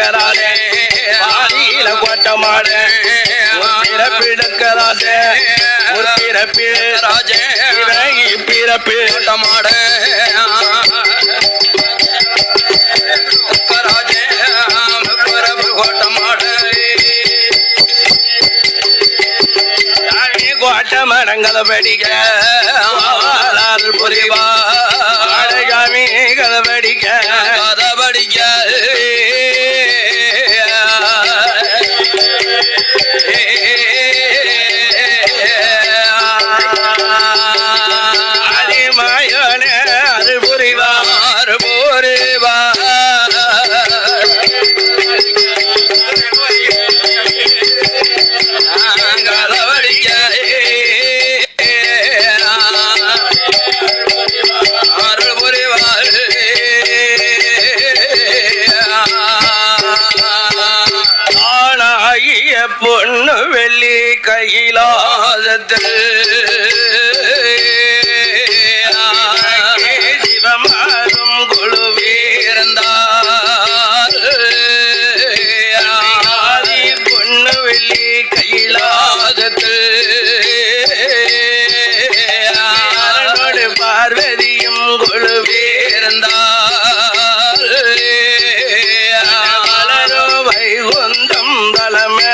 பிறக்கிறாரே பாதியில கோட்டமாட பிறப்பிடுக்கிறாரே ஒரு பிறப்பு ராஜே பிறப்பு கோட்டமாட ராஜே பிறப்பு கோட்டமாட கோட்ட மரங்களை படிக்க புரிவா அழகாமி கதை படிக்க கதை படிக்க அதிமாயோன அது புரிவா புரிவா கதை படிக்க பொண்ணு வெள்ளி கையிலாதது சிவமாரும் குழுவீர்ந்தார் பொண்ணு வெள்ளி கையிலாதது பார்வதியும் குழுவீர்ந்தார் வைகுந்தம் தலமே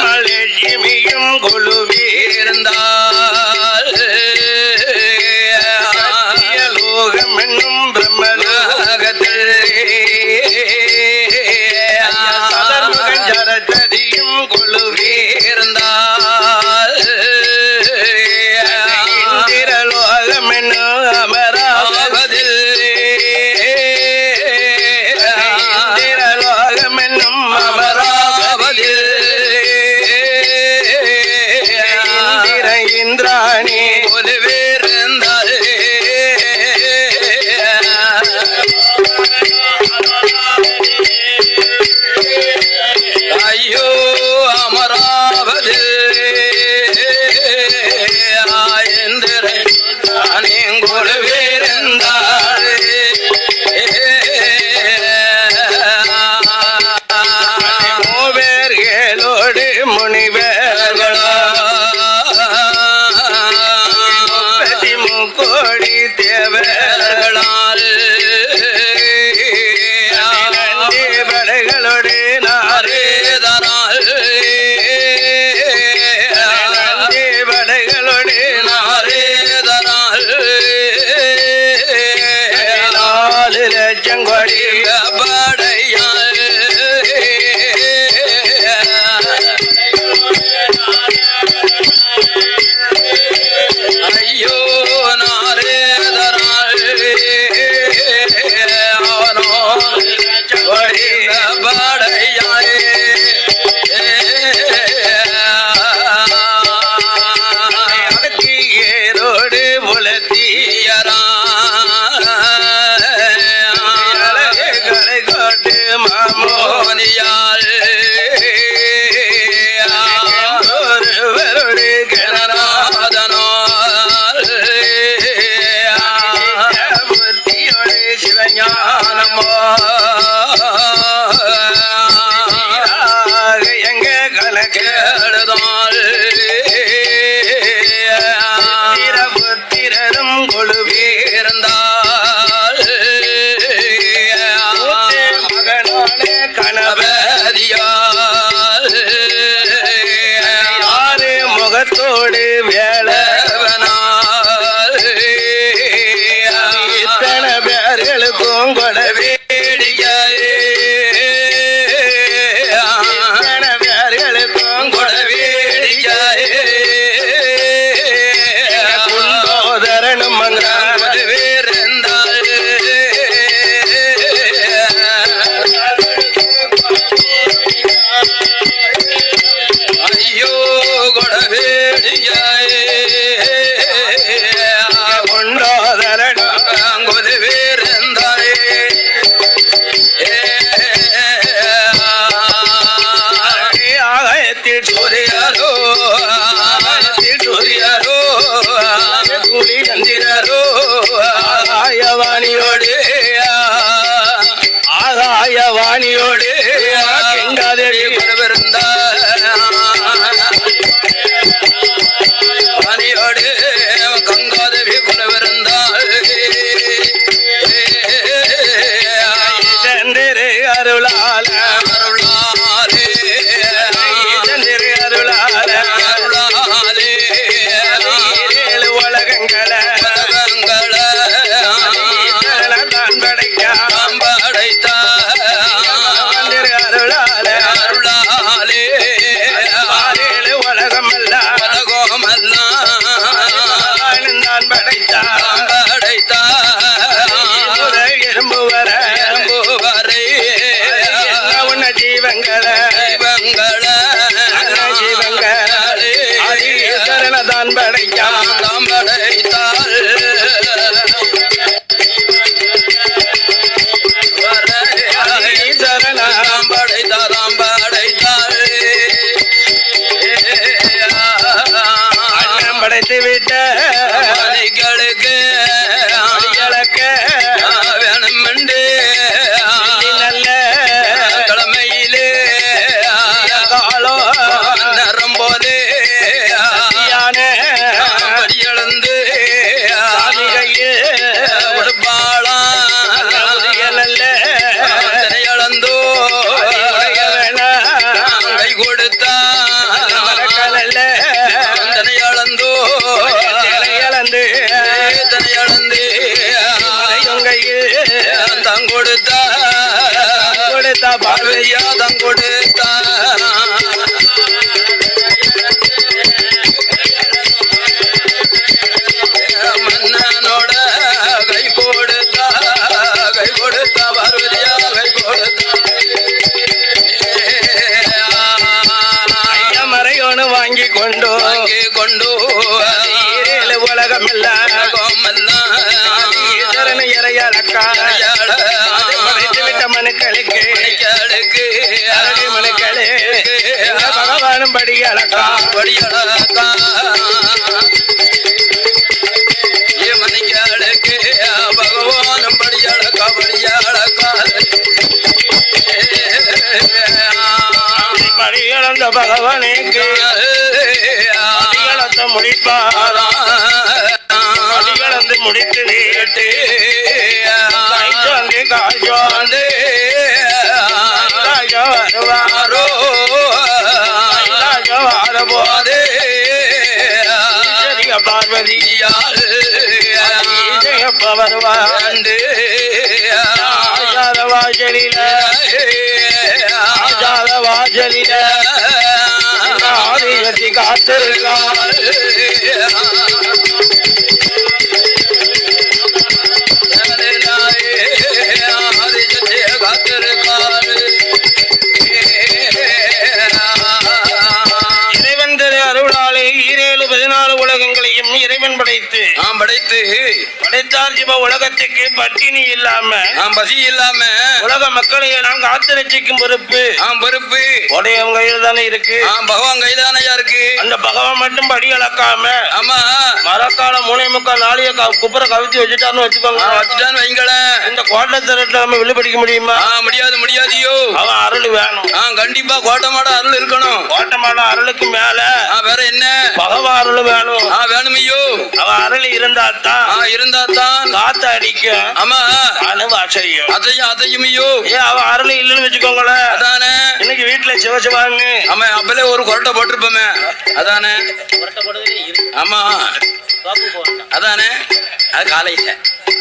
மலட்சுமியும் குழுவீர்ந்தால் லோகம் என்னும் பிரம்மலோகத்தில் அருளால அருளாலே ஈசன் திரு அருளால அருளாலே ஏழு உலகங்களை ஈசன் தான் படைக்க படைத்த திரு அருளால அருளாலே ஏழு உலகமெல்லாம் உலகமெல்லாம் தான் படைத்தான் படைத்த எறும்பு வர வரை உன்ன ஜீவங்களை ஜீவங்களை ஈஸ்வரனை தான் படைத்தான் படைத்தால் ஈஸ்வரனா படைத்தாராம் படைத்தால் அண்ணன் படைத்து விட்ட மணிகளுக்கு அடிகளுக்கு வேணுமெண்டு நல்ல கிழமையிலே காலம் நேரம் போலே யானை படியளந்து கையில் உடுப்பாளாம் நல்ல இழந்தோ கை கொடுத்தா மரக்கல்ல தனை இழந்தோ இழந்து தனை இழந்து கையில் தங்கொடுத்தா கொடுத்த பார்வையா பார்வையா தங்கொடுத்தா மன்னனோட கை கொடுத்தா பார்வதியா கை கொடுத்தா மறையோனு வாங்கி கொண்டு வாங்கி கொண்டு ஏழு உலகம் ஈஸ்வரன் இறையலக்கா படைத்து விட்ட மனுக்களுக்கு அரடி மனுக்களே பகவானும் படி அழக்கா படியளக்கா மணிகளுக்கு பகவானும் படியளக்கா படி இழந்த பகவானுக்கு படிகளத்தை முடிப்பார் படிகளந்து முடித்து வீட்டு காய்ச்சோந்து காய்ச்சோந்து வருவாரோ வரபோது பார்வதி எப்ப வருவார் வாசலில வாசலில ஆதியத்தி காத்திருக்கார் இறைவன் திரு அருளாலே 14 உலகங்களையும் இறைவன் படைத்து படைத்தார் சிவ உலகத்துக்கு பட்டினி இல்லாம பசி இல்லாம உலக மக்களை எல்லாம் காத்து ரட்சிக்கும் பொறுப்பு உடையவங்க கையில் தானே இருக்கு பகவான் கைதானையா இருக்கு அந்த பகவான் மட்டும் படி அளக்காம ஆமா மரக்கால 3/4 நாளைய குப்புற கவிச்சு வச்சுட்டான்னு வச்சுக்கோங்க வச்சுட்டான்னு வைங்களேன் இந்த கோட்டை திரட்டுல நம்ம வில்லு படிக்க முடியுமா முடியாதியோ அவன் அருள் வேணும் கண்டிப்பா கோட்டமாட அருள் இருக்கணும் கோட்டமாட அருளுக்கு மேல வேற என்ன பகவான் அருள் வேணும் வேணுமையோ அவன் அருள் இருந்தாத்தான் காத்து அடிக்கும் ஆமா அனுவாச்சரியம் அதையுமையோ அவன் அருள் இல்லைன்னு வச்சுக்கோங்களேன் அதானே இன்னைக்கு வீட்டுல சிவசிவான்னு ஆமா அப்பலே ஒரு கொரட்டை போட்டிருப்போமே அதானே ஆமா அதானே அது காலையில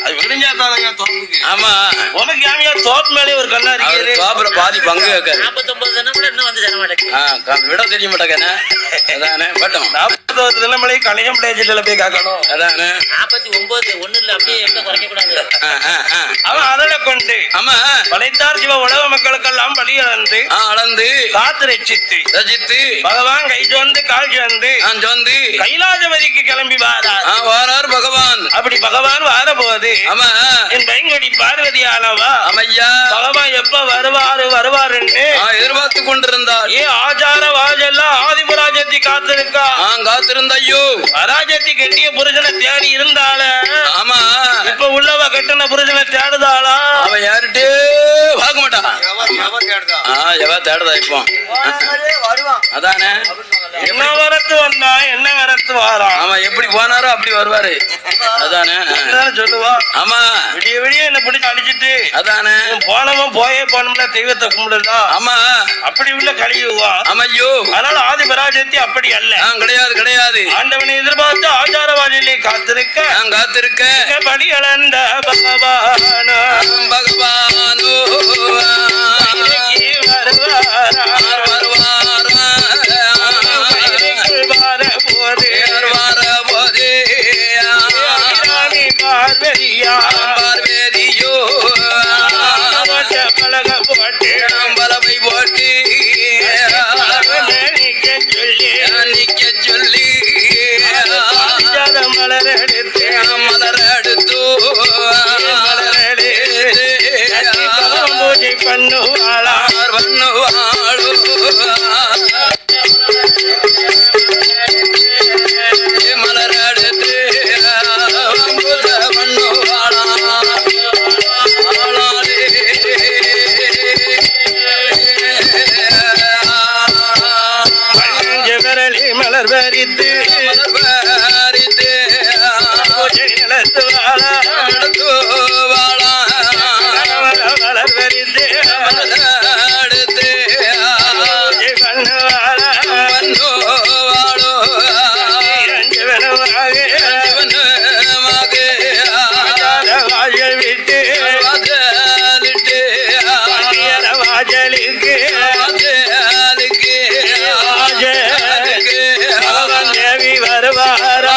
அது விரிஞ்சாதான் தோப்புக்கு ஆமா உனக்கு யாமியா தோப்பு மேலே ஒரு கண்ணா இருக்கு தோப்புல பாதி பங்கு 49 தினம் கூட இன்னும் வந்து தர மாட்டேங்குது விட தெரிய மாட்டேங்க அதானே பட்டம் 49 தினமலை கலையம் பிளேஜில போய் காக்கணும் அதானே 49 ஒண்ணுல அப்படியே எங்க குறைக்க கூடாது அவன் அருளை கொண்டு ஆமா படைத்தார் சிவ உலக மக்களுக்கெல்லாம் படி அளந்து காத்து ரட்சித்து பகவான் கை சோர்ந்து கால் சோர்ந்து கைலாசபதிக்கு கிளம்பி வாரார் பகவான் அப்படி பகவான் வார போது என் பையன்கடி பார்வதியானவா அமையா பகவான் எப்ப வருவாருன்னு எதிர்பார்த்து கொண்டிருந்தார் ஆச்சார வாஜெல்லாம் ஆதிபராஜத்தி காத்திருக்கா காத்திருந்த ஐயோ பராஜத்தி கட்டிய புருஷனை தேடி இருந்தால ஆமா இப்ப உள்ளவ கட்டின புருஷனை தேடுதாளா அவன் யாருட்டே பார்க்க மாட்டான் எவ தேடுதா இப்போ அதானே என்ன வரத்து வந்தா என்ன வரத்து வாரான். ஆமா, எப்படி போனாரோ அப்படி வருவாரு. அதானே சொல்லுவா. ஆமா, விடிய விடிய என்ன பிடிச்சு அடிச்சுட்டு அதானே போனவன் போயே போனோம்ல தெய்வத்தை கும்பிடுதான். ஆமா, அப்படி உள்ள கழிவுவா. அமையோ. அதனால ஆதி பராசக்தி அப்படி அல்ல. கிடையாது கிடையாது. ஆண்டவனை எதிர்பார்த்து ஆச்சாரவாதியிலே காத்திருக்க படி அளந்த பகவானோ பகவானோ பார்வதியா பார்வதியோ பழக போட்டு பலவை போட்டு நிக்க சொல்லி மலர் எடுத்து பூஜை பண்ணுவாளா பண்ணுவாளோ மலர் எடுத்து பண்ணுவாளா விரலி மலர் வரித்து பூஜை நடத்துவாளா மலர் வரித்து பூஜை பண்ணுவாளா வாஜல் விட்டு வாஜலுக்கு தேவி வருவாரா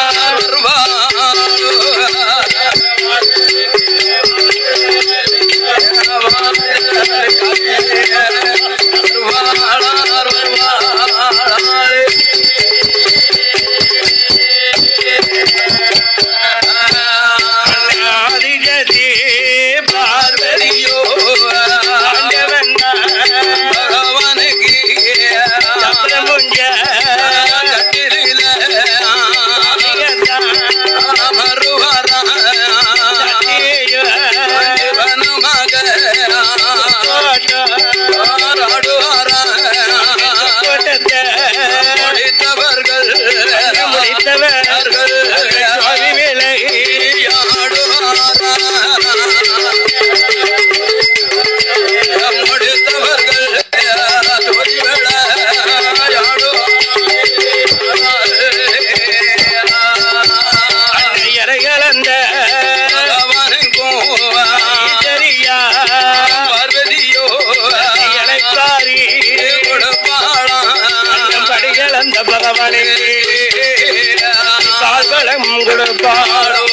ஆதிஜதி பார்வதியோ ஆண்டவன் பகவானுக்கு சப்ரமுஞ்ச அந்த பகவானே கால்பலம் கொடுப்பாளோ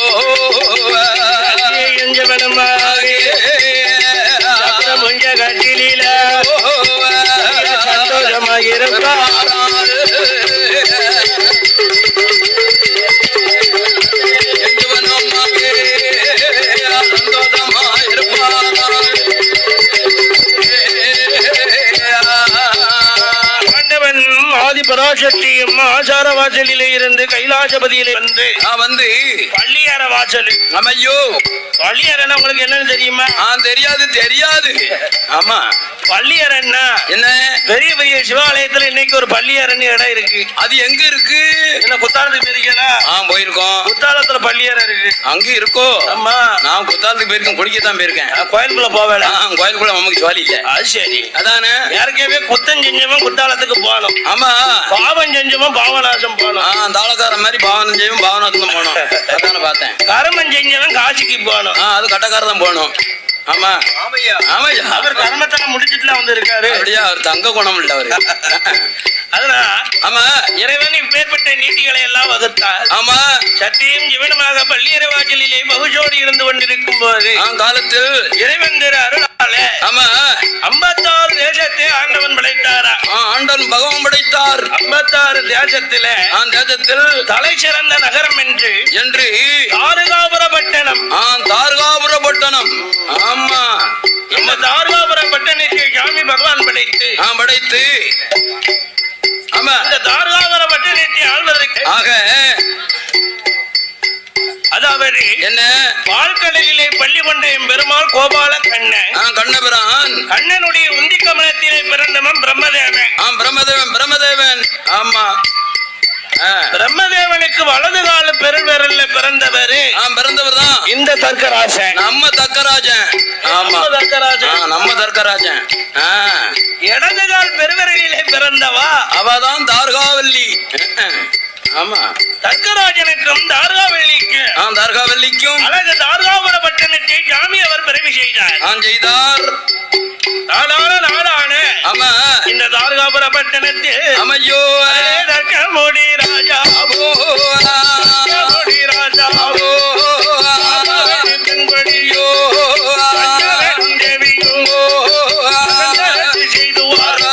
முஞ்ச கட்டில சந்தோஷமாயிருப்பாள் பராசக்தியும் ஆசார வாசலிலே இருந்து கைலாசபதியிலே வந்து பள்ளியற வாசல். அமையோ, பள்ளியறன்னா உங்களுக்கு என்னன்னு தெரியுமா? தெரியாது தெரியாது. ஆமா, பள்ளியறன்னா என்ன? பெரிய பெரிய சிவாலயத்துல இன்னைக்கு ஒரு பள்ளியறன்னு இடம் இருக்கு. அது எங்க இருக்கு? என்ன குத்தாலத்துக்கு போயிருக்கீங்களா? போயிருக்கோம். குத்தாலத்துல பள்ளியற இருக்கு. அங்க இருக்கோ? ஆமா, நான் குத்தாலத்துக்கு போயிருக்கேன், குடிக்கத்தான் போயிருக்கேன். கோயிலுக்குள்ள போவேல? கோயிலுக்குள்ள நமக்கு ஜாலி இல்ல. அது சரி. அதானே, யாருக்கே குத்தம் செஞ்சவன் குத்தாலத்துக்கு போகணும். ஆமா, பாவம் செஞ்சவன் பாவநாசம் போகணும். தாளக்கார மாதிரி பாவனம் செய்யும் பாவநாசம் போகணும். அதான பார்த்தேன். கர்மம் செஞ்சவன் காசிக்கு போகணும். அது கட்டக்காரதான் போகணும். ஆமா, ஆமையா ஆமையா. அவர் கர்மத்தை முடிச்சிட்டுலாம் வந்து இருக்காரு. அப்படியா? அவர் தங்க குணம் இல்ல அவரு. அதனால ஆமா, இறைவன் இப்பேற்பட்ட நீதிகளை எல்லாம் வகுத்தார். ஆமா, சத்தியும் ஜீவனமாக பள்ளியறை வாசலிலே பகுஜோடி இருந்து கொண்டிருக்கும் போது காலத்தில் இறைவன் திரு அருளால ஆமா 56 தேசத்தை ஆண்டவன் படைத்தாரா? ஆண்டவன் பகவான் படைத்தார். 56 தேசத்திலே தேசத்தில் தலை சிறந்த நகரம் என்று தாருகாபுர பட்டணம். தாருகாபுர பட்டணம். ஆமா, இந்த தாருகாபுர பட்டணத்தை சாமி பகவான் படைத்து ஆமா, இந்த தாருகாபுர பட்டணத்தை ஆள்வதற்கு அதாவது என்ன பால்கடலிலே பள்ளி கொண்ட பெருமாள் கோபால கண்ணன். கண்ணபிரான் கண்ணனுடைய உந்தி கமலத்திலே பிறந்தவன் பிரம்மதேவன். பிரம்மதேவன். ஆமா, உண்மைதான். இந்த தர்க்கராஜன் நம்ம தர்க்கராஜன். ஆமா தர்க்கராஜன் நம்ம தர்க்கராஜன். இடதுகால் பெருவரையிலே பிறந்தவா அவதான் தார்காவல்லி. ஆமா தர்க்கராஜனுக்கும் தார்காவல்லிக்கும் தார்காவல்லிக்கும் அழகு தார்காபுர பட்டணத்தை சாமி அவர் பிறவி செய்தார். செய்தார். நாடான ஆமா இந்த தார்காபுர பட்டணத்தில் அமையோ தர்க்கமுடி ராஜா தர்க்கமுடி ராஜா பெண்படியோ தேவியோ செய்துவார்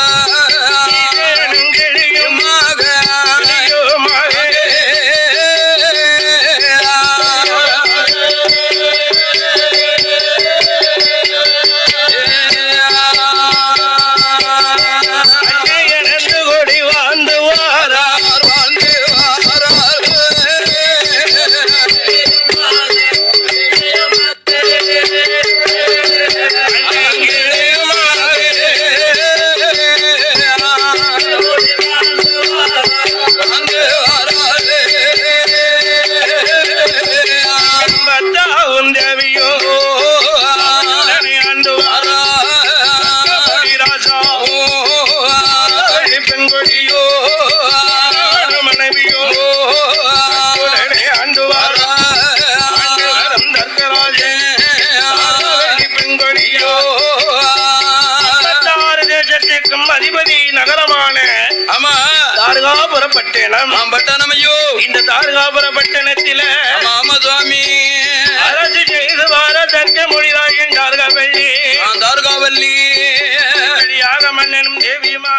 அதிபதி நகரமான தார்காபுர பட்டணம். பட்டணமையோ இந்த தார்காபுர பட்டணத்தில சுவாமி அரசு செய்து வார தர்க்கமுடி ராஜன் தார்காவல்லி தார்காவல்லி வழியாக மன்னனும் தேவியுமா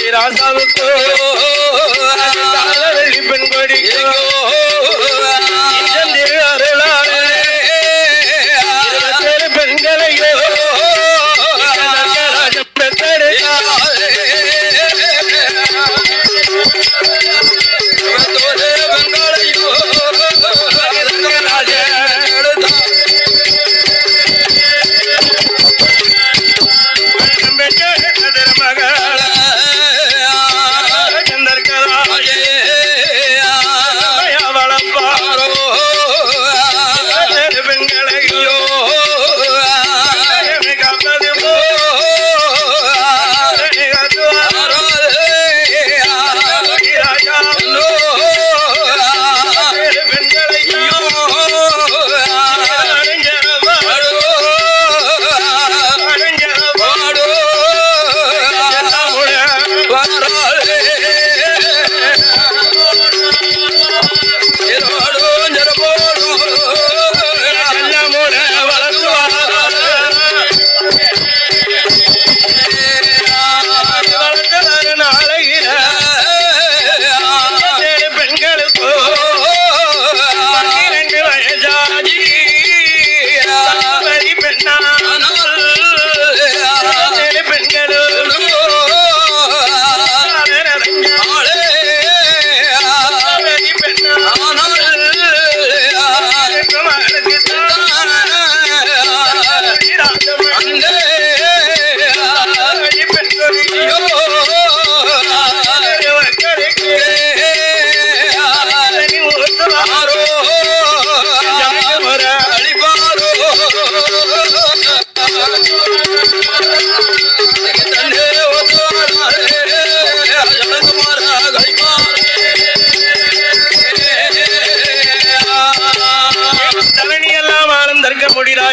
ராசாவுக்கு பெண் கொடிக்கோ அருளாறு பெண்களையோ ராஜம் பெற்றெடுத்தார்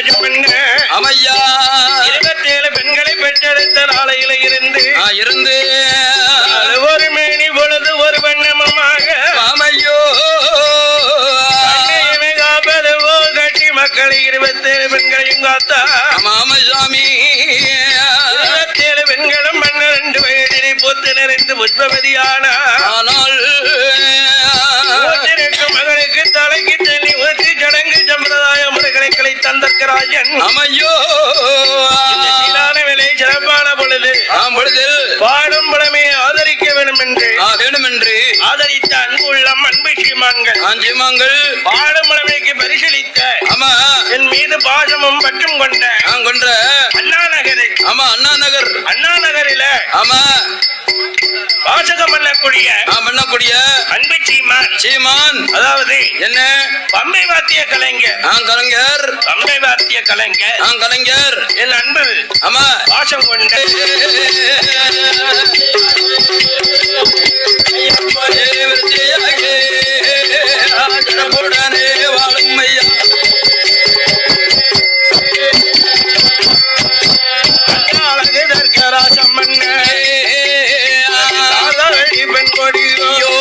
ராஜம் என்ன அமையா 27 பெண்களை பெற்றெடுத்த நாளையில இருந்து இருந்து ஒரு மேனி பொழுது ஒரு வண்ணமமாக அமையோ காப்பதுவோ கட்டி மக்களை 27 பெண்களையும் காத்தா சாமி 27 பெண்களும் 12 வயதினை பொத்து நிறைந்து புஷ்பவதியான மகனுக்கு தலைக்கு தண்ணி ஊற்றி சடங்கு சம்பிரதாய முறைகளை தந்தர்கராஜன் அமையோ சீரான விலை சிறப்பான பொழுது பாடும் புலமையை ஆதரிக்க வேண்டும் என்று ஆதரித்த அன்பு உள்ளம் அன்பு சீமான்கள் பாடும் புலமைக்கு பரிசீலித்த என் மீது பாசமும் பற்றும் கொண்ட அண்ணா நகரில வாசகம் பண்ணக்கூடிய அன்பு சீமான் அதாவது என்ன பம்பை வாத்திய கலைஞர் என் அன்பு வாசம் கொண்ட வாழும் ஐயா பெண் கொடியோ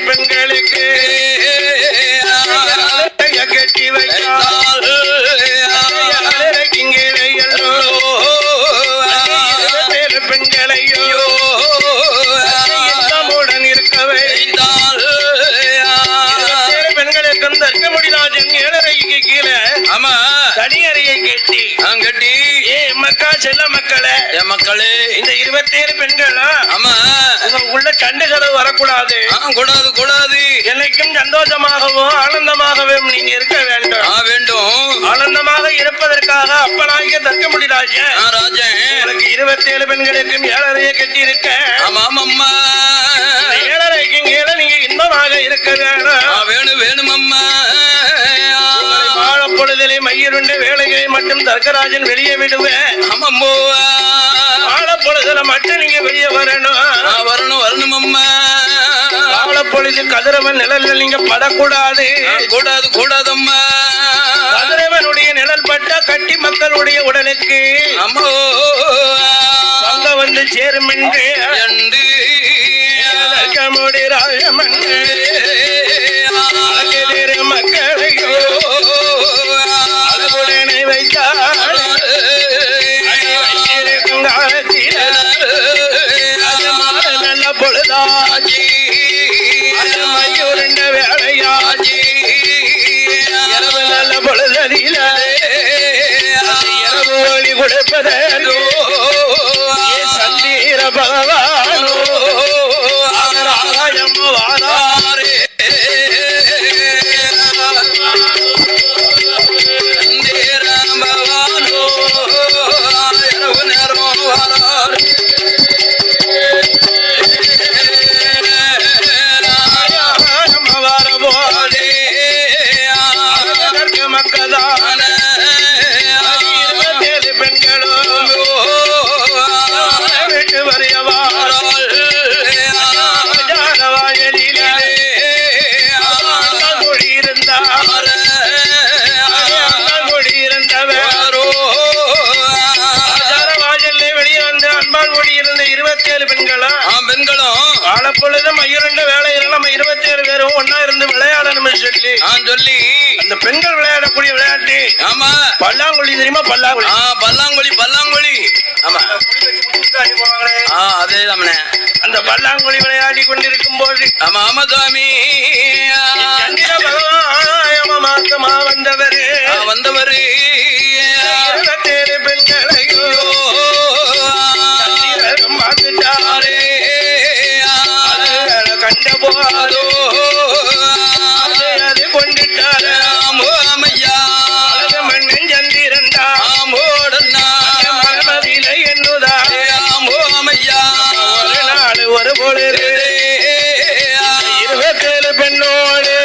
பெண்களுக்கு கட்டி வைத்தால் பெண்களையோ நம்முடன் இருக்க வைத்தால் பெண்களுக்கும் தர்க்க முடியாஜன் 7:30க்கு கீழே தனி அறையை கட்டி மக்கா செல்ல மக்களே இந்த 27 பெண்களா உள்ள சண்டை கதவு வரக்கூடாது கூடாது என்னைக்கும் சந்தோஷமாகவும் ஆனந்தமாகவும் நீங்க இருக்க வேண்டும் ஆனந்தமாக இருப்பதற்காக அப்பனாகிய தர்க்க முடிராஜன் உங்களுக்கு 27 பெண்களுக்கும் 7:30 கட்டி இருக்க 7:30க்கு கீழே நீங்க இன்பமாக இருக்க வேணும் அம்மா பொழுதிலே மையிருண்ட வேலைகளை மட்டும் தர்க்கராஜன் வெளியே விடுவேன் பொழுதுல மட்டும் நீங்க வெளியே வரணும் அம்மா பொழுதில் கதிரவன் நிழல்ல நீங்க படக்கூடாது அம்மா கதிரவனுடைய நிழல் பட்ட கட்டி மக்களுடைய உடலுக்கு அங்க வந்து சேரும் என்று மக்களையோ உடனே வைத்தார் நல்ல பொழுதாஜி மயூரண்ட வேலையாஜி இரவு நல்ல பொழுதில இரவு ஒளி கொடுப்பதோ சந்தீர பகவானோ ஆகாயம் வாராரே மக்களான 27 பெண்களும் வீட்டு வரையவா வாயலிலே குடியிருந்தவரோ வாயலிலே வெளியே வந்து அன்பால் குடியிருந்த 27 பெண்களும் காலப்பொழுதும் ஐயரண்டு வேலையில நம்ம 27 பேரும் ஒன்னா இருந்து விளையாடணும் சொல்லி அந்த பெண்கள் விளையாடக்கூடிய விளையாட்டு பல்லாங்குழி தெரியுமா? பல்லாங்குழி ஆமா அதேதான் அந்த பல்லாங்குழி விளையாடி கொண்டிருக்கும் போது ஆமா சுவாமி சந்திர பகவான் மாசமா வந்தவரு 27 பெண்களையோ மாத்துட்டாரே கண்ட போதோ அது கொண்டுட்டாரு மண்ணன் சந்திரண்டா மனமதியில என்னுதாரே ஒரு நாள் ஒரு பொழுது 27 பெண்ணோடு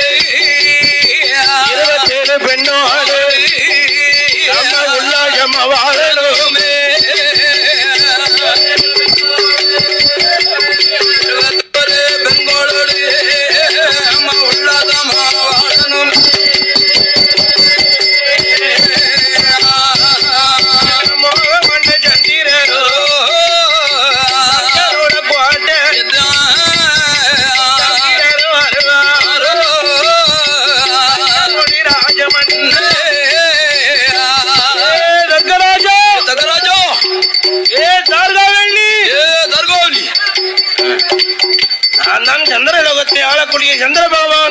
விளங்கக்கூடிய சந்திர பகவான்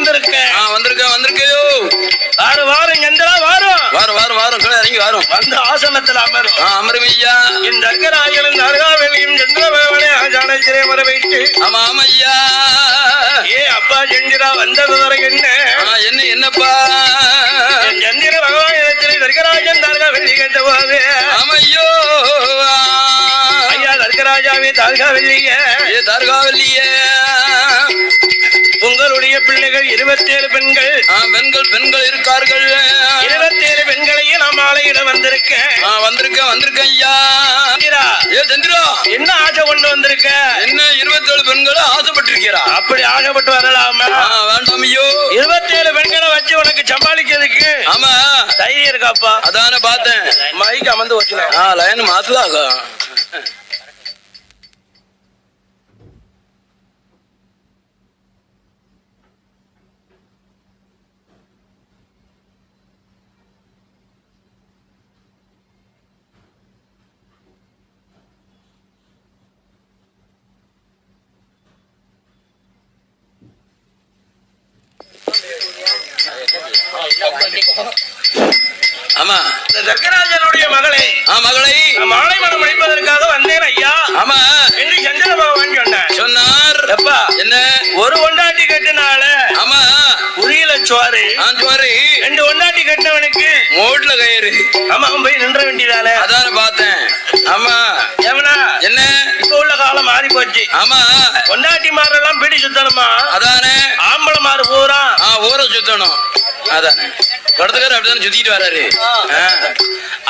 வந்திருக்க வந்திருக்கையோ வாரம் சந்திரா வாரம் இறங்கி வாரும் வந்து ஆசனத்தில் அமரும் அமரும் ஐயா. இந்த அர்க்கராஜனும் அருகாவெளியும் சந்திர பகவானே ஆசானத்திலே வர வைத்து ஆமா ஐயா. அப்பா சந்திரா வந்தது வரை என்னப்பா சந்திர பகவான் இடத்திலே தர்கராஜன் தார்காவெள்ளி கேட்ட போது ஆமையோ ஐயா தர்கராஜாவே தார்காவெள்ளிய உங்களுடைய பிள்ளைகள் 27 பெண்கள் பெண்கள் இருக்கார்கள். 27 பெண்களையும் நான் மாலையிட வந்திருக்கேன் ஐயா. சந்திரா என்ன ஆசை கொண்டு வந்திருக்க? என்ன 27 பெண்களை ஆசைப்பட்டிருக்கிறா? அப்படி ஆசைப்பட்டு வரலாமா? வேண்டாம் ஐயோ. 27 பெண்களை வச்சு உனக்கு சமாளிக்கிறதுக்கு ஆமா தைரியம் இருக்காப்பா? அதான பார்த்தேன். மைக் அமர்ந்து வச்சுனா லைன் மாத்தலாகும். ஆமா இந்த தர்கராஜனுடைய மகளை மாலை மனம் அளிப்பதற்காக வந்தேன் ஐயா. ஆமா என்று சந்திர பகவான் சொன்னார். எப்பா என்ன ஒரு ஒண்டாட்டி கட்டினால ஆமா உரியில சோறு 2 ஒண்டாட்டி கட்டினவனுக்கு மோட்ல கயிறு. ஆமா அவன் போய் நின்ற வேண்டியதானே? அதான பார்த்தேன். ஆமா ஏவனா என்ன இப்ப உள்ள காலம் மாறி போச்சு. ஆமா ஒண்டாட்டி மாரெல்லாம் பிடி சுத்தணுமா? அதானே ஆம்பளை மாறு பூரா ஊரை சுத்தணும். அதானே படத்துக்காரர் அப்படிதான் சுத்திட்டு வராரு.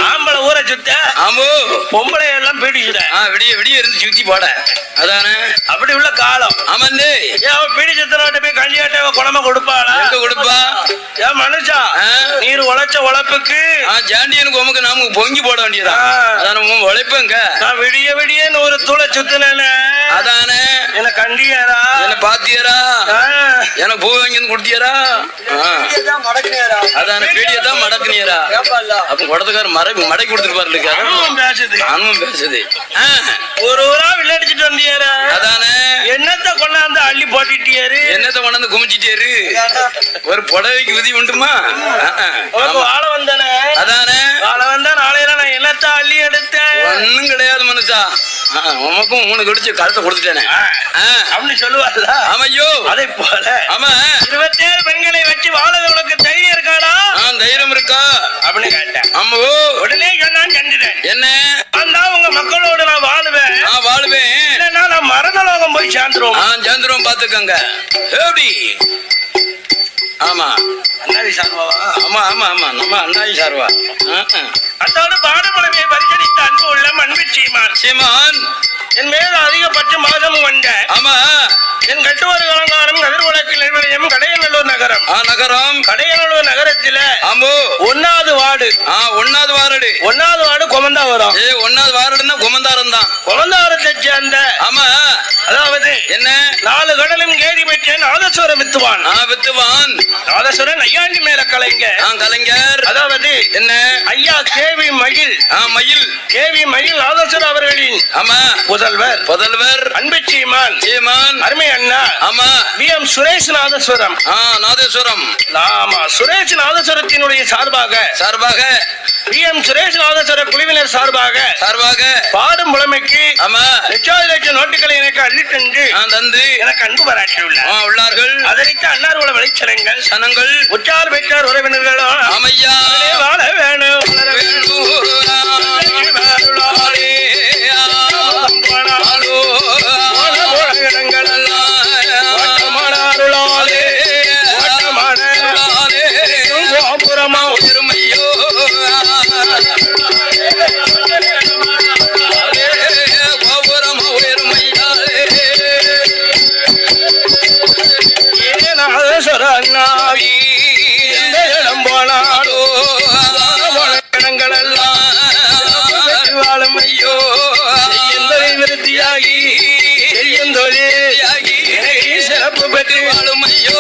ஆம்பளை ஊரை சுத்த ஆம்போ பொம்பளை எல்லாம் பீடிச்சுட விடிய இருந்து சுத்தி போட. அதானே அப்படி உள்ள காலம். ஆமாந்தே அவன் பீடி சுத்தனோட்ட போய் கஞ்சியாட்ட குணமா கொடுப்பாளா? கொடுப்பா. ஏன் மனுஷா நீர் உழைச்ச உழைப்புக்கு ஜாண்டியனுக்கு உமக்கு நாம பொங்கி போட வேண்டியதா? அதான உழைப்புங்க. நான் விடிய ஒரு துளை சுத்தினேன். அதானே என்ன கண்டியாரா? என்ன பாத்தியாரா? எனக்கு பூ வாங்கி கொடுத்தியாரா? அதான பீடியதான் மடக்குனியரா? அப்ப குடத்துக்கார மடக்கி கொடுத்துருப்பாரு. அனுபவம் பேசுது. ஒரு ஊரா விளையாடிச்சுட்டு வந்தியாரா? அதானே என்னத்தை கொண்டாந்து அள்ளி போட்டுட்டியாரு? என்னத்தை கொண்டாந்து குமிச்சிட்டாரு? ஒரு புடவைக்கு விதி உண்டுமா? வாழ வந்தானே. அதானே வாழ வந்தா நாளையில நான் என்னத்த அள்ளி எடுத்தேன்? ஒண்ணும் கிடையாது மனுஷா. உமக்கும் 3 கடிச்சு கழுத்தை கொடுத்துட்டேனே அப்படின்னு சொல்லுவார்ல. ஆமையோ அதை போல. ஆமா 27 பெண்களை வச்சு வாழது உனக்கு தைரியம் இருக்காடா? தைரியம் இருக்கா அப்படின்னு கேட்டேன். ஆமா உடனே சொன்னான் சந்திரன். என்ன? நான் உங்க மக்களோட நான் வாழுவேன். இல்லைன்னா நான் மரணலோகம் போய் சேர்ந்துருவோம். பாத்துக்கங்க. எப்படி? ஆமா அண்ணாதி சார்பாவா? ஆமா நம்ம அண்ணாதி சார்பா. அதோடு பாடமுறையை பரிசளித்த அன்பு உள்ள அன்பு சீமான் என் மேல அதிகபட்ச மாதமும் வந்த ஆமா என் கட்டுவார் கலங்காரம் கதிர்வழக்கில் நிலையம் கடையநல்லூர் நகரம் கடையநல்லூர் நகரத்தில 1வது வார்டு 1வது வார்டு கொமந்தாவரம். 1வது வார்டுன்னா கொமந்தாரம் தான். கொமந்தாவரத்தை சேர்ந்த ஆமா அதாவது என்ன 4 கடலும் கேடி பெற்ற நாதஸ்வரம் வித்துவான். நாதஸ்வரன் ஐயாண்டி மேல கலைஞர். அதாவது என்ன ஐயா கேவி மயில் கேவி மயில் நாதஸ்வர அவர்களின் ஆமா புதல்வர் அன்பு சீமான் அருமை அண்ணா ஆமா BM சுரேஷ் நாதஸ்வரம். ஆமா சுரேஷ் நாதஸ்வரத்தினுடைய சார்பாக BM சுரேஷ் நாதஸ்வர குழுவினர் சார்பாக பாடும் புலமைக்கு ஆமா லட்சம் நோட்டுகளை எனக்கு அள்ளி தந்து எனக்கு அன்பு பாராட்டியுள்ளார்கள். அதற்கு அன்னார் உள்ள விளைச்சலங்கள் சனங்கள் உற்றார் பெற்றார் உறவினர்களும் ஆமையா வாழ வேணும் ஐயோ விருத்தியாகி சிறப்பு பெற்று வாழும் ஐயோ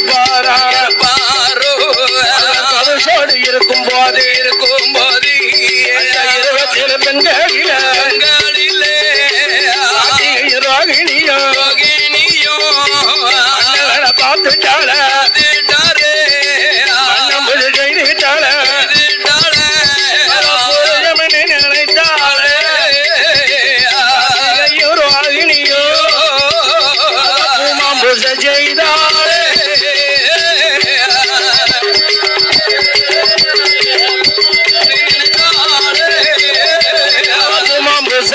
இருப்பாரா கவசோடு இருக்கும் போது 27 பெண்களிலே ரோகிணியும் அண்ணனை பார்த்துட்டாள அண்ணம்புது செய்துட்டாள நினைத்தாளே ரோகிணியோ பூமாம்புச செய்தாளே பூமாம்புச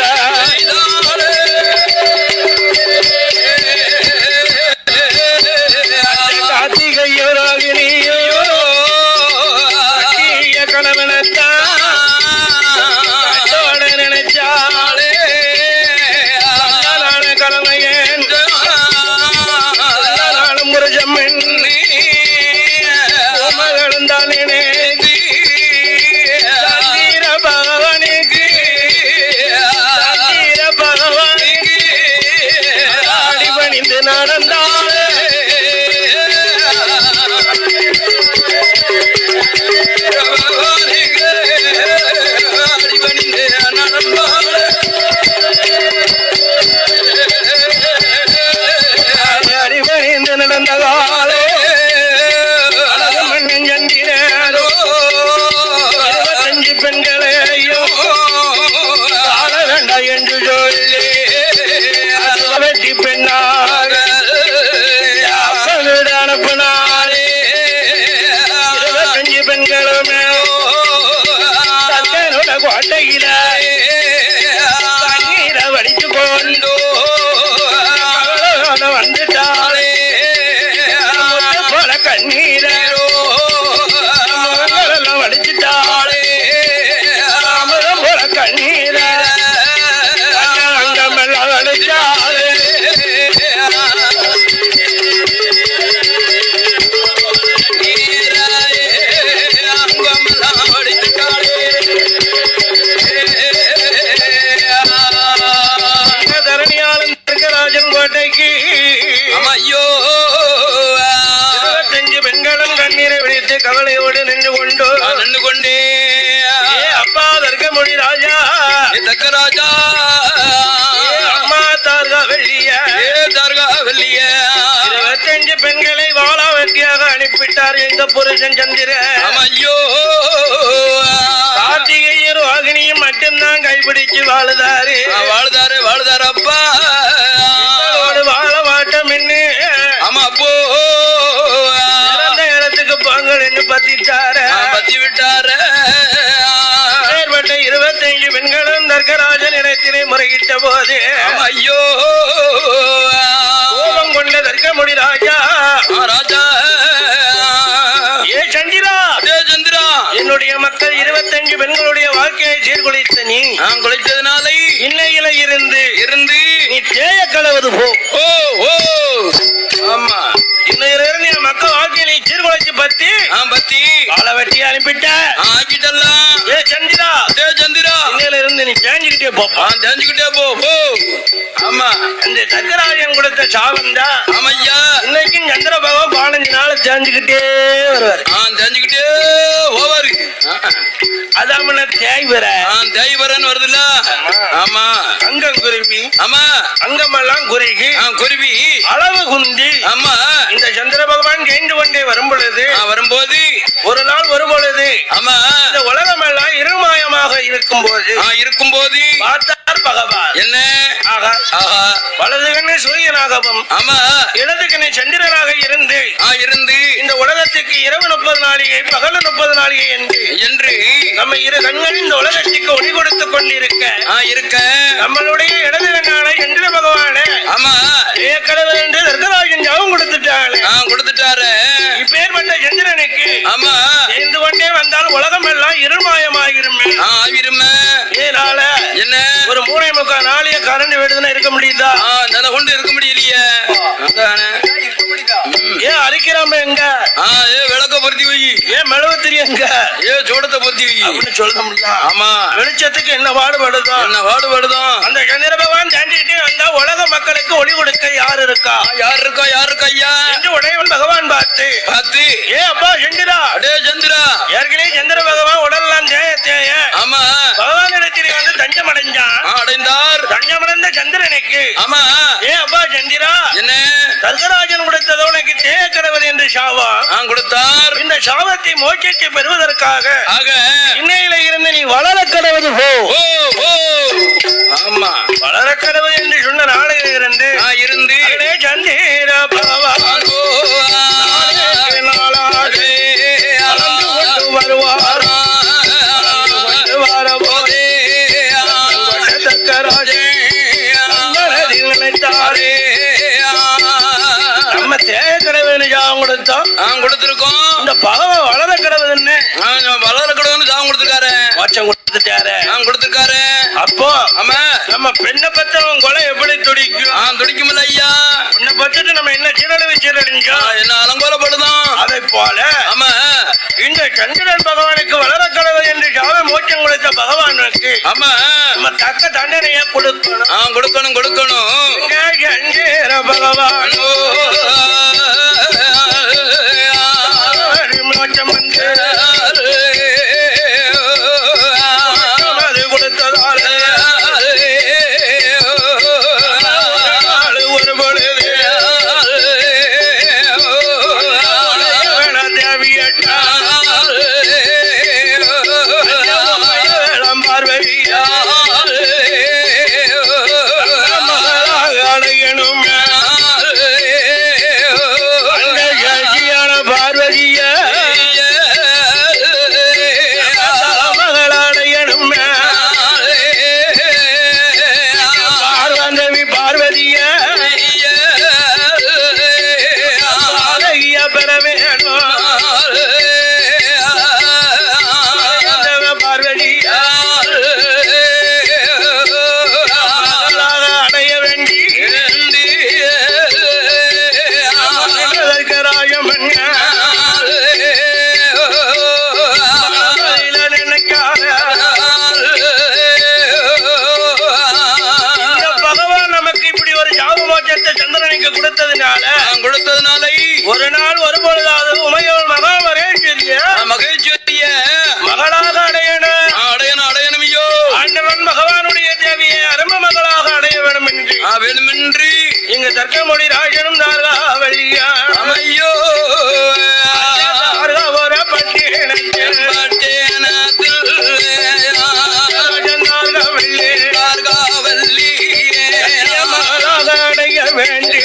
கார்த்திகையோ ரோகிணியோ கணவனத்தான் நினைச்சாளே கலமையன் முருஜம்மன் மகளும் தான் நினைதி பகவானுக்கு பகவானுக்கு அடிபணிந்து நடந்தாளே அடிபணிந்து நடந்த காலே மண்ணன் சந்திரோ 25 பெண்களையும் ஆள வேண்டாம் என்று சொல்லி வெட்டி பெண்ணாக அப்பனோடு அனுப்பினாரே 25 பெண்களுமே தன்னோட கோட்டையில தண்ணீரை வடிச்சு கொண்டு வந்துட்டாளே போல கண்ணீரோ முகங்களெல்லாம் வடிச்சுட்டாளே அமரம் போல கண்ணீர அங்கமெல்லாம் வடிச்சாளே தரணியாளன் ராஜன் கோட்டைக்கு ஐயோ 25 பெண்களும் கண்ணீரை விழித்து கவலையோடு நின்று கொண்டே அப்பா தர்க்கமொழி ராஜா தக்கராஜா அம்மா தார்கா வெள்ளிய 25 பெண்களை வாழாவட்டியாக அனுப்பிட்டார் எங்க புருஷன் சந்திரன் ஐயோ கார்த்திகையர் வாகினியும் மட்டும்தான் கைப்பிடிச்சு வாழுதாரு அப்பா வாழ மாட்டோம் என்று ஆமா அப்போ இறந்த இடத்துக்கு பொங்கல் பத்திட்டாரு பத்தி விட்டாரு ஏற்பட்ட 25 பெண்களும் தர்க்கராஜன் இடத்திலே முறையிட்ட போது ஐயோ கோபம் கொண்ட தர்க்கமொழி ராஜா ராஜா ஏ சந்திரா சந்திரா என்னுடைய மக்கள் 25 பெண்களுடைய வாழ்க்கையை சீர்குலைத்த நீ நான் குலைத்ததுனால இன்னையில இருந்து நீ தேய கலவது போ ஆமா இன்னையில இருந்து என் மக்கள் வாழ்க்கையை நீ சீர்குலைச்சு பத்தி வாழ வெட்டி அனுப்பிட்ட ஆக்கிட்டலாம் ஏ சந்திரா இன்னையில இருந்து நீ தேஞ்சுக்கிட்டே போ ஆமா அந்த தக்கராஜன் கொடுத்த சாவந்தா ஆமையா இன்னைக்கும் சந்திர பகவான் 15 நாள் தேஞ்சுக்கிட்டே வருவார் தெரிஞ்சுக்கிட்டே ஓவாரு அதான் தேய்வரன் வருதுல்ல ஆமா அங்கம் குருவி ஆமா அங்கமெல்லாம் குறுகி குருவி அளவு குந்தி ஆமா இந்த சந்திர பகவான் கேண்டு கொண்டே வரும்பொழுது ஒரு நாள் வரும்பொழுது ஆமா இந்த உலகம் எல்லாம் இருமாயமாக இருக்கும்போது பார்த்தார் பகவான் என்ன ஆகா வலது கண்ணு சூரியனாகவும் ஆமா இடது கண்ணு சந்திரனாக இருந்து இந்த உலகத்துக்கு இரவு 30 நாளிகை பகல் 30 நாளிகை என்று நம்ம இரு கண்கள் இந்த உலகத்துக்கு ஒளி கொடுத்து கொண்டிருக்க நம்மளுடைய இடது கண்ணான சந்திர பகவான ஆமா கடவுள் என்று தர்கராஜன் ஜாபம் கொடுத்துட்டாரு இப்பேற்பட்ட சந்திரனுக்கு ஆமா சேர்ந்து கொண்டே வந்தால் உலகம் எல்லாம் இருள்மயமாகிருமே ஏனால என்ன ஒரு 3:45 நாளைய கரண்ட் விடுதுன்னா இருக்க முடியுதா நல்ல கொண்டு இருக்க முடியலையே ஏன் அரிக்கிறாம எங்க விளக்க பொருத்தி வை ஏன் மெழுவத்திரி எங்க சூடத்தை பொருத்தி வை அப்படின்னு சொல்ல ஆமா வெளிச்சத்துக்கு என்ன பாடுபடுதோ அந்த சந்திர பகவான் தாண்டிக்கிட்டே வந்தா உலக மக்களுக்கு ஒளி கொடுக்க யார் இருக்கா ஐயா என்று உடையவன் பகவான் பார்த்து அத்தி ஏ அப்பா சந்திரா, அடே சந்திரா, ஏற்கனவே சந்திர பகவான் உடல்லாம் தேய ஆமா பகவான் இடத்திலே வந்து தஞ்சம் அடைஞ்சான். அடைந்தார். தஞ்சமடைந்த சந்திரனுக்கு ஆமா ஏ அப்பா சந்திரா, என்ன தர்கராஜன் கொடுத்தது உனக்கு தேய கடவுள் என்று சாபம் கொடுத்தார். இந்த சாபத்தை மோட்சத்தை பெறுவதற்காக ஆக இன்னையில இருந்து நீ வளர கடவுள் போ. ஓ ஓ ஆமா வளர கடவுள் என்று சொன்ன நாளையில இருந்து இருந்து அடே சந்திர பகவான் நாளாக அளந்து கொண்டு வருவார். வரபோதே தர்கராஜன் மனதில் நினைத்தாரே நம்ம தேய கடவுள் சாபம் கொடுத்தோம். கொடுத்திருக்கோம். இந்த பகவான் வளர கடவுள்னு வளர கடவுள்னு சாபம் கொடுத்திருக்காரு. மோட்சம் கொடுத்துட்டாரு. கொடுத்திருக்காரு. அப்போ ஆமா நம்ம பெண்ணை பத்தவன் கொலை எப்படி துடிக்கும்? துடிக்குமில்ல ஐயா. உன்னை பத்துட்டு நம்ம என்ன சீரழிவு சீரழிஞ்சோம், என்ன அலங்கோலப்படுதோம். அதை போல ஆமா இந்த சந்திரன் பகவானுக்கு வளர கடவுள் என்று சாப மோட்சம் கொடுத்த பகவானுக்கு ஆமா நம்ம தக்க தண்டனையை கொடுக்கணும். கொடுக்கணும் கொடுக்கணும். இங்க சந்திர பகவான் மோட்சம் வந்து அது கொடுத்ததால ஒரு பொழுது தேவியட்டா பார்வதியா மகளாக அடையணும். அந்த சசியான பார்வதிய மகளாடையணும். பார்வந்தவி பார்வதிய பெற வேணும். பார்வதிய அடைய வேண்டி ராஜமன் நினைக்காத இந்த பகவான் நமக்கு இப்படி ஒரு சாப மோட்சத்தை சந்திரனுக்கு கொடுத்ததுனால ஒரு நாள் ஒரு பொழுதாவது உமையோர் மகாமரேஸ்வரிய மகளாக அடையணும். ஆண்டவன் பகவானுடைய தேவியை அரும மகளாக அடைய வேண்டும் என்று இங்கு தர்க்கமொழி ராஜனும் தார்காவலியா ஐயோ தார்காவர பட்டியனத்தில் மகளாக அடைய வேண்டி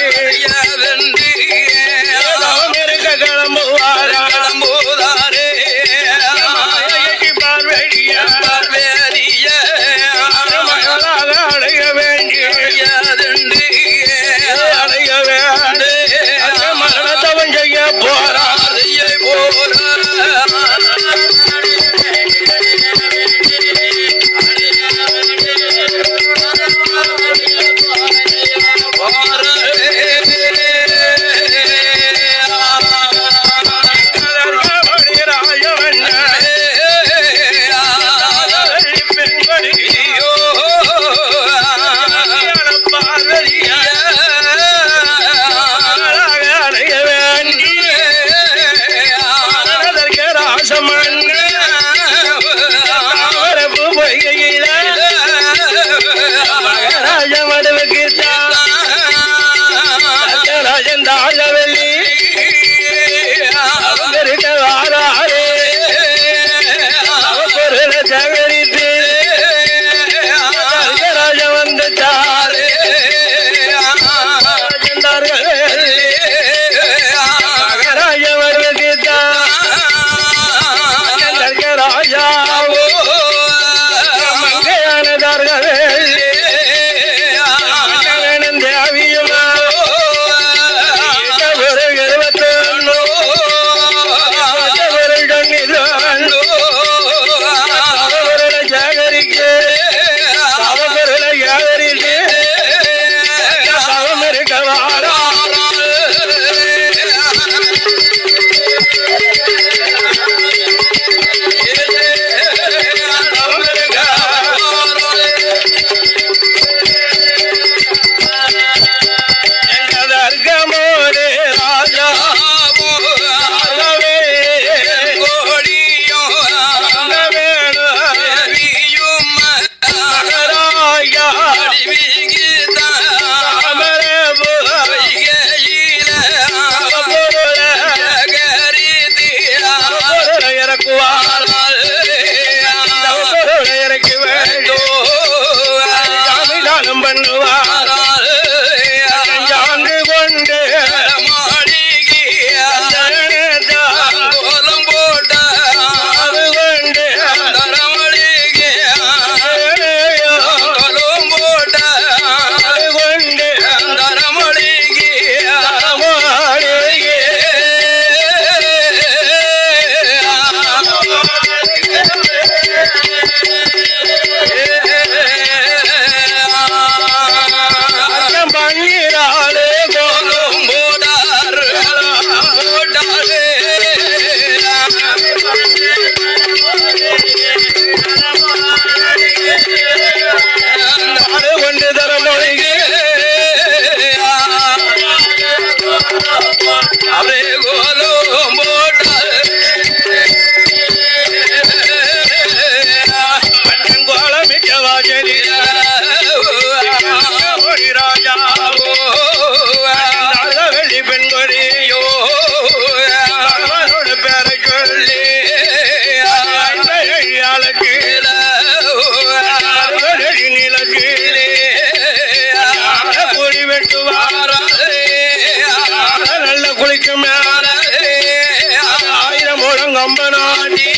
அவரே கோலம் போட்டார் கோலமிட்டவாஜரி ராஜா வெள்ளி பெண்கொடியோ அவனோட பேரை சொல்லி ஆளுக்கு நிலக்கு பொறி வெட்டுவார நல்ல குளிக்கும் மேல 1000 முழம் கம்பனாடி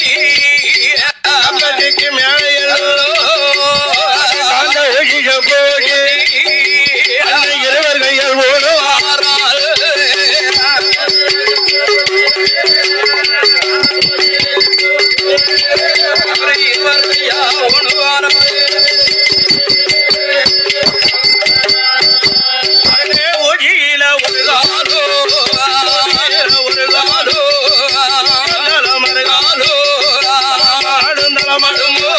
அப்பதைக்கு மேலையோ போகி இருவர் கைகள் ஓடுவாரால் இருவர் கையா ஓடுவாரால் ஒழியில ஒரு காலோ ஒரு காலோ மறுகாலோ ஆடுந்தளமடுமோ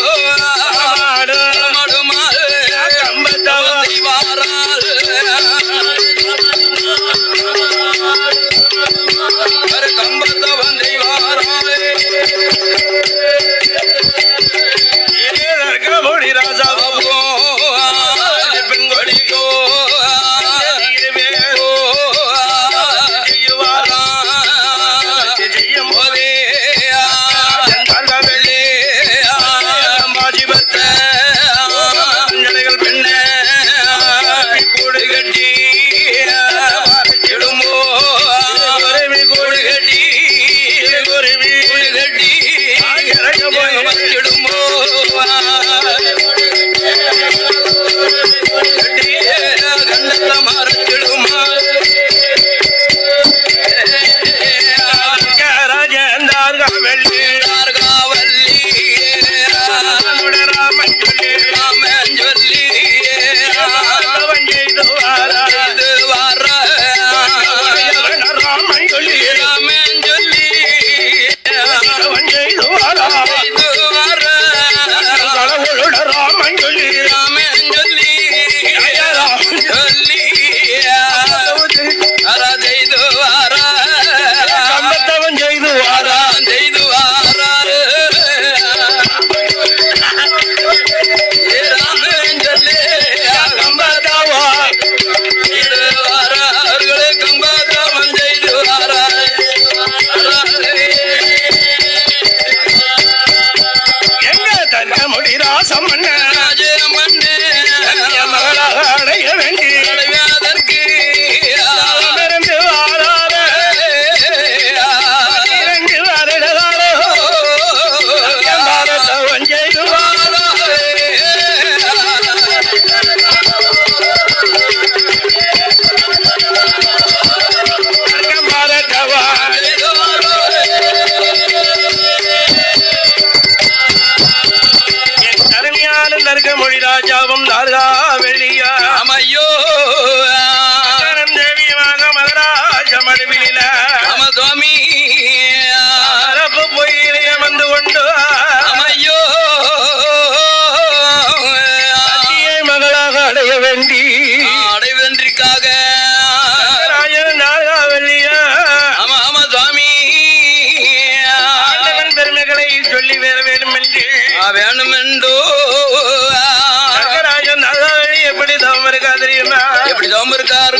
ராஜாவும் தார்கா வெளியா அமையோ தேவியமாக மகராஜ மடுவில சுவாமி அரப்பு பொய்யிலே வந்து கொண்டு அமையோ மகளாக அடைய வேண்டி அடைவென்றிக்காக ராஜன் தார்கா வெளியா ஆமா ஆமா சுவாமி ஆண்டவன் பெருமைகளை சொல்லி வேற வேண்டும் என்று வேணுமெண்டோ எப்படி தவம் இருக்கா தெரியுமா? எப்படி தவம் இருக்கார்?